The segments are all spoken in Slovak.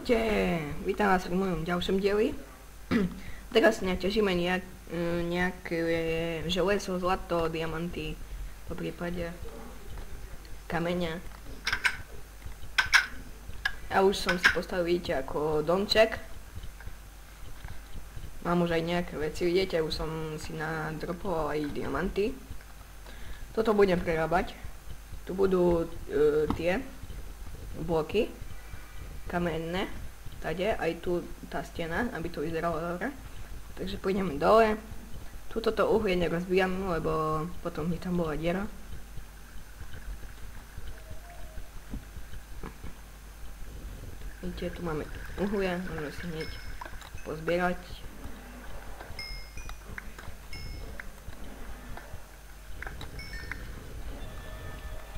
Čaute, vítam vás v mojom ďalšom dieli. Teraz ťažíme nejaké železo, zlato, diamanty, po prípade kameňa. Ja už som si postavil, vidíte, ako domček. Mám už aj nejaké veci, vidíte, už som si nadropoval aj diamanty. Toto budem prerábať. Tu budú tie bloky kamenné, tade, aj tu tá stena, aby to vyzeralo dobre. Takže pôjdeme dole. Tuto to uhlie nerozbijam, lebo potom mi tam bola diera. Vidíte, tu máme uhlie, môžeme si hneď pozbierať.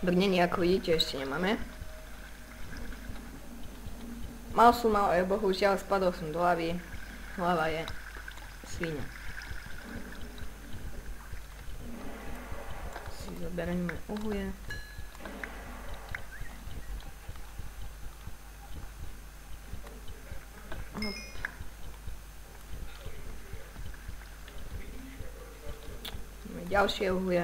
Brnenie, ako vidíte, ešte nemáme. Mal som, ale bohužiaľ spadol som do lavy. Hlava je svinia. Si zoberieme uhlie. Hop. Máme ďalšie uhlie.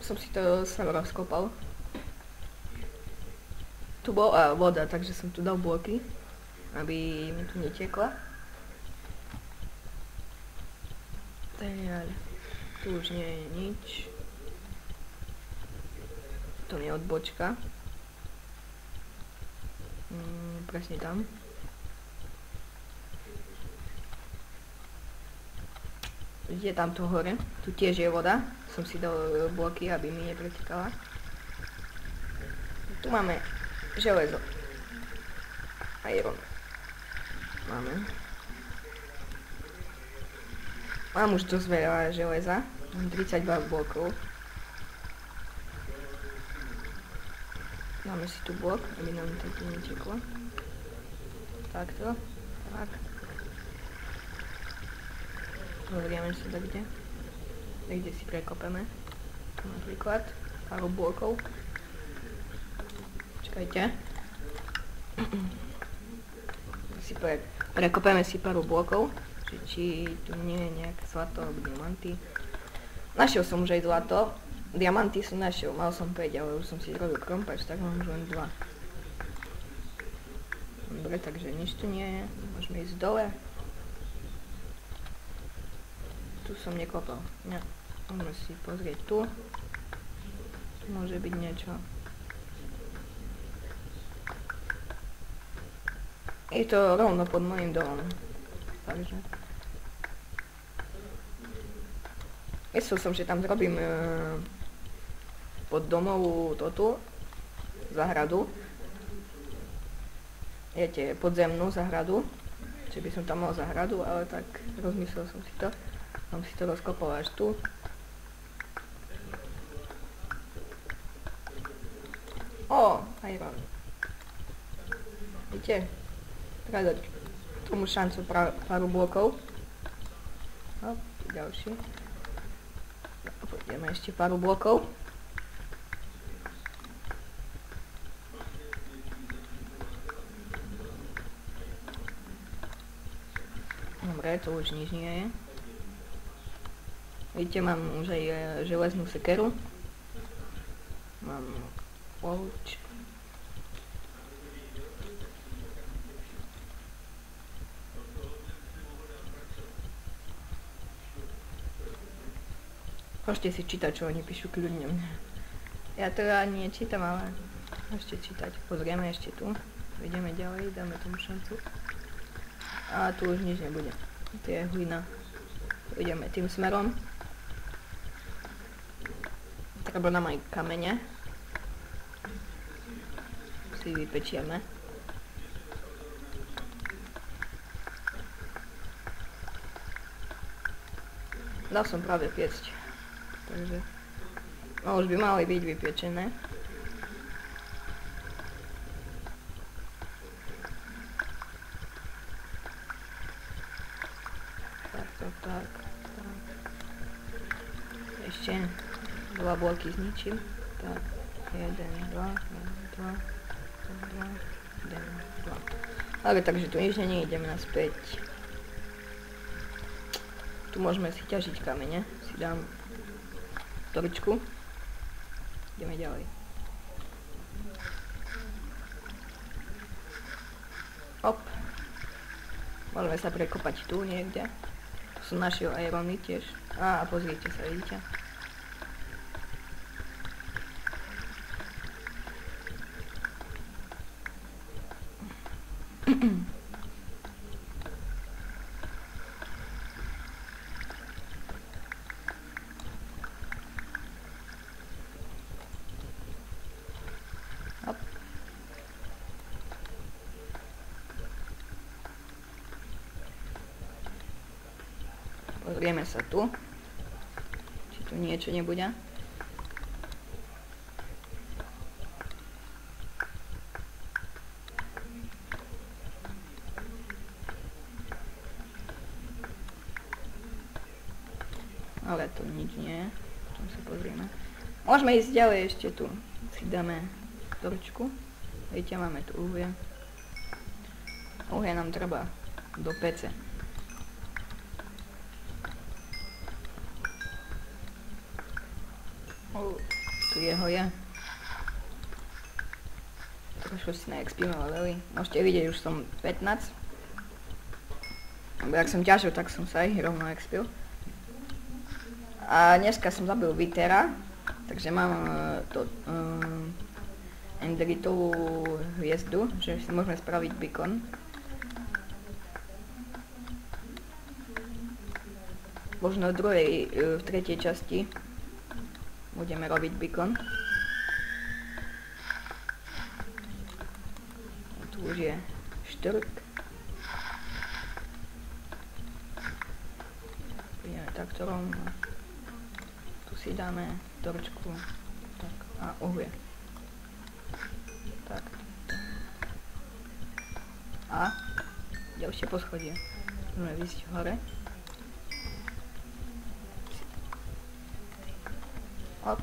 Som si to sám rozkopal. Tu bola voda, takže som tu dal bloky, aby mi tu netekla. Tu už nie je nič. To je odbočka. Presne tam. Vidíte tam to hore, tu tiež je voda. Som si dal bloky, aby mi nepretekala. Tu máme železo. Iron. Máme. Mám už dosť veľa železa. Mám 32 blokov. Dáme si tu blok, aby nám to neteklo. Takto. Tak. Zoberieme si to kde. Kde si prekopeme. Napríklad pár blokov. Čakajte. Prekopeme si pár blokov. Či tu nie je nejaké zlato alebo diamanty. Našiel som už aj zlato. Diamanty som našiel. Mal som 5, ale už som si robil krompač, tak mám už len 2. Dobre, takže nič tu nie je. Môžeme ísť dole. Tu som nekopal. Ne. Môžeme si pozrieť tu. Tu môže byť niečo. Je to rovno pod mojím domom. Takže. Myslel som, že tam zrobím pod domov toto záhradu. Viete, podzemnú záhradu. Či by som tam mal záhradu, ale tak rozmyslel som si to. Som si to rozkopal až tu. Iron. Vidíte? Treba dať tomu šancu pár blokov. Hop, ďalší. Pôjdeme ešte pár blokov. Dobre, tu už nič nie je. Vidíte, mám už aj železnú sekeru. Mám pouč. Môžete si čítať, čo oni píšu kľudne. Ja teda nie čítam, ale môžete čítať. Pozrieme ešte tu. Ideme ďalej, dáme tomu šancu. A tu už nič nebude. Tu je hlina. Ideme tým smerom. Treba nám aj kamene. Si vypečieme. Dal som práve piecť. Takže no, už by mali byť vypečené. Tak. Ešte 2 bloky zničím. Tak. 1, 2, 2, 2, 1, 2. Ale takže tu nič nie, ideme naspäť. Tu môžeme si ťažiť kamene. Si dám toričku. Ideme ďalej. Hop. Môžeme sa prekopať tu niekde. Tu sú naši irony tiež. A pozrite sa, vidíte? Hop. Pozrieme sa tu. Či tu niečo nebude. Ale to nič nie je. Tam sa pozrieme. Môžeme ísť ďalej ešte tu. Si dáme torčku. Viete, máme tu uhlie. Uhlie nám treba do pece. Tu jeho je. Trošku si na XP levelili. Môžete vidieť, už som 15. Ak som ťažil, tak som sa aj rovno XPil. A dneska som zabil Vitera, takže mám Enderitovú hviezdu, že si môžeme spraviť beacon. Možno v tretej časti budeme robiť beacon. Tu už je štrk. Ideme takto rovno. Si dáme torčku, tak, a uhlie. Tak. A ďalšie poschodie. Môžeme výsť hore. Hop.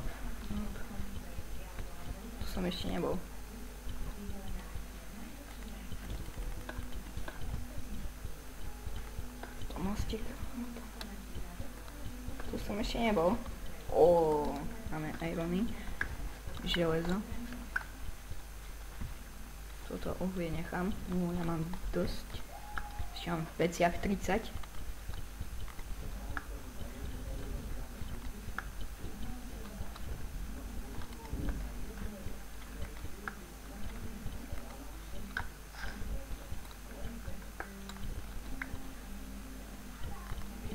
Tu som ešte nebol. To mostík. Tu som ešte nebol. Máme irony, železo. Toto uhlie nechám. Ja mám dosť. Ešte mám v peciach 30.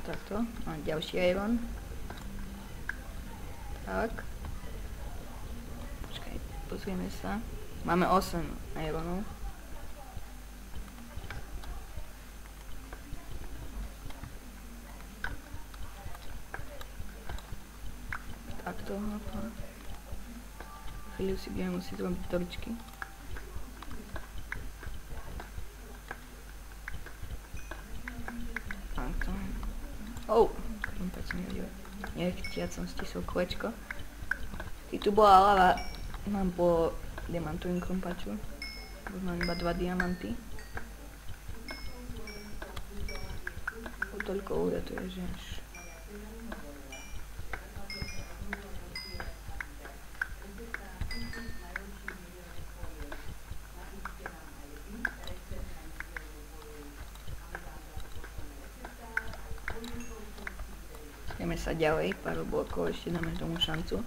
Takto. A ďalší iron. Tak. Počkaj, pozrieme sa. Máme 8 ironov. Takto. Chvíľu si budeme musieť robiť toričky. Takto. Krumpať som nevidel. Nechtiac som stisol kolečko. I tu bola lava. Mám po diamantovým krumpaču. Mám iba 2 diamanty. Toľko uhlia tu je, že až... Ideme sa ďalej, pár blokov, ešte dáme tomu šancu.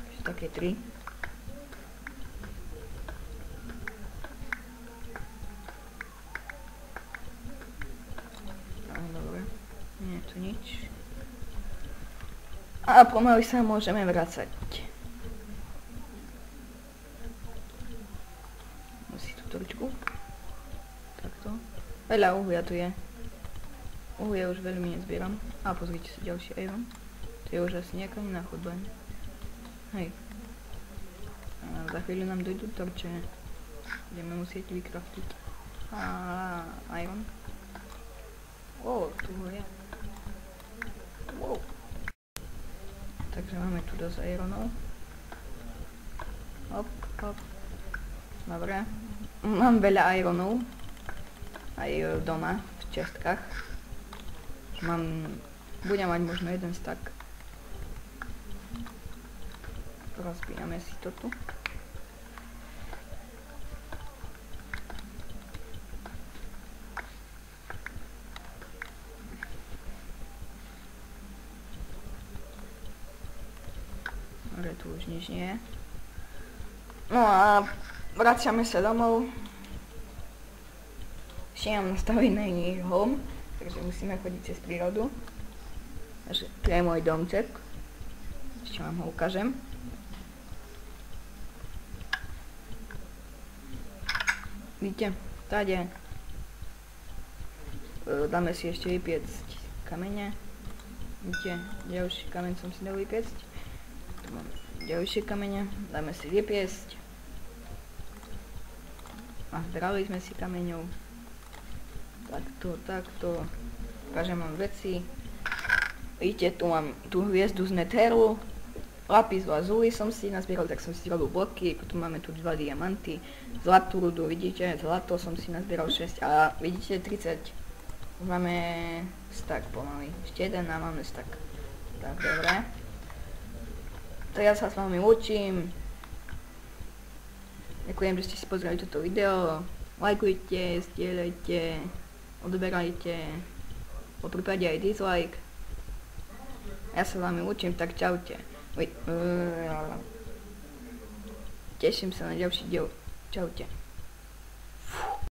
Ešte také 3. Dobre, nie je tu nič. A pomaly sa môžeme vracať. Musí tú toričku. Takto. Veľa uhlia tu je. Uhlia už veľmi nezbieram. A pozrite sa, ďalší iron. To je už asi nejaká iná chodba. Hej. A za chvíľu nám dojdú torče. Budeme musieť vykraftiť. Iron. Tu je. Wow. dosť ironov. Hop, hop. Dobre. Mám veľa ironov. Aj doma, v čestkách. Budem mať možno jeden stack. Rozbijame si to tu. Dobre, tu už nič nie je. No a vraciame sa domov. Ešte mám nastavený home, takže musíme chodiť cez prírodu. Takže tu je môj domček. Ešte vám ho ukážem. Vidíte, tady. Dáme si ešte vypiecť kamene. Vidíte, ďalší kameň som si dal vypiecť. Tu máme ďalšie kamene, dáme si vypiecť. A zbrali sme si kameňov. Takto. Ukážem vám veci. Vidíte, tu mám tú hviezdu z Netheru. Lapis lazuli som si nazbieral, tak som si robil bloky. Tu máme tu 2 diamanty. Zlatú rudu, vidíte, zlato som si nazbieral 6 a vidíte 30. Máme stack pomaly. Ešte jeden a máme stack. Tak, dobre. Teraz sa s vami učím. Ďakujem, že ste si pozreli toto video. Lajkujte, zdieľajte, odoberajte, po prípade aj dislike. Ja sa s vami učím, tak čaute. Teším sa na ďalší diel. Čaute.